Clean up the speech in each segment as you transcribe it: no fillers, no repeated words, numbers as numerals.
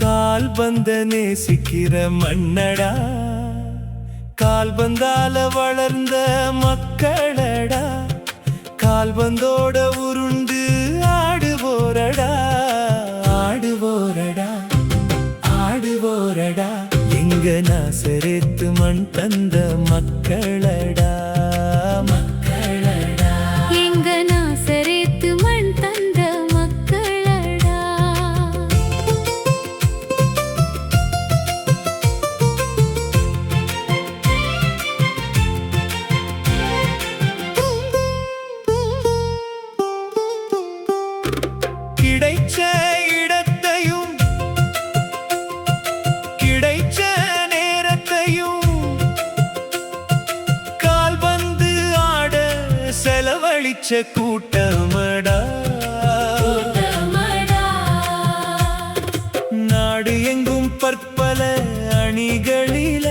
கால்பந்த நேசிக்கிற மண்ணடா, கால்பந்தால வளர்ந்த மக்களடா, கால்பந்தோட உருண்டு ஆடுவோரடா, ஆடுவோரடா, ஆடுவோரடா, எங்க நாசரேத்து மண் தந்த மக்களடா, மக்களடா, எங்க நாசரேத்து மண் தந்த மக்களடா. கிடைச்ச இடத்தையும் கிடைச்ச நேரத்தையும் கால்பந்து ஆட செலவழிச்ச கூட்டமடா, நாடு எங்கும் பற்பல அணிகளில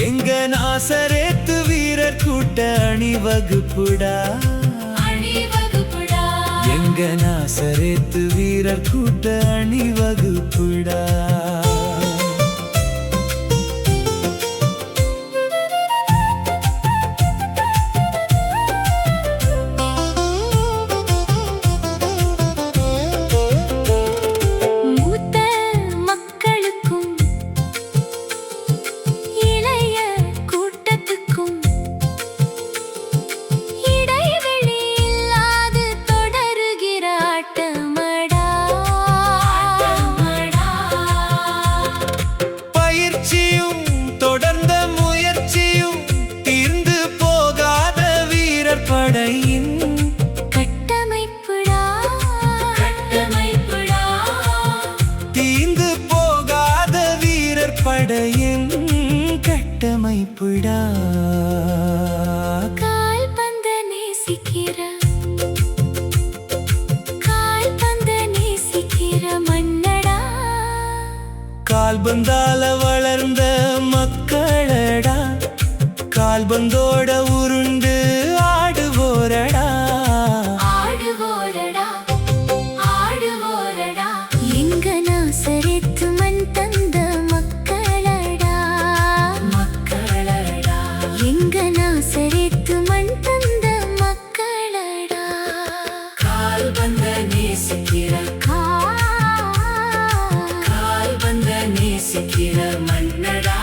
எங்க நாசரேத்து வீரர் கூட்ட அணிவகுப்புடா, எங்க நாசரேத்து வீரர் கூட்ட அணிவகுப்புடா. மூத்த மக்களுக்கும் இளைய கூட்டத்துக்கும் இடைவெளி இல்லாது தொடருகிற ஆட்டமடா, பயிற்சியும் தொடர்ந்த முயற்சியும் தீர்ந்து போகாத வீரர் படையின் கட்டமைப்புடா, கட்டமைப்புடா, தீர்ந்து போகாத வீரர் படையின் கட்டமைப்புடா. கால்பந்த நேசிக்கிற மண்ணடா, கால்பந்தால வளர்ந்த மக்களடா, கால்பந்தோட உருண்டு ஆடுவோரடா, ஆடுவோரடா, ஆடுவோரடா, எங்க நாசரேத்து மண் தந்த மக்களடா, மக்களடா, எங்க நாசரேத்து மண் தந்த மக்களடா. கால்பந்த நேசிக்கிற கால்பந்த நேசிக்கிற மண்ணடா.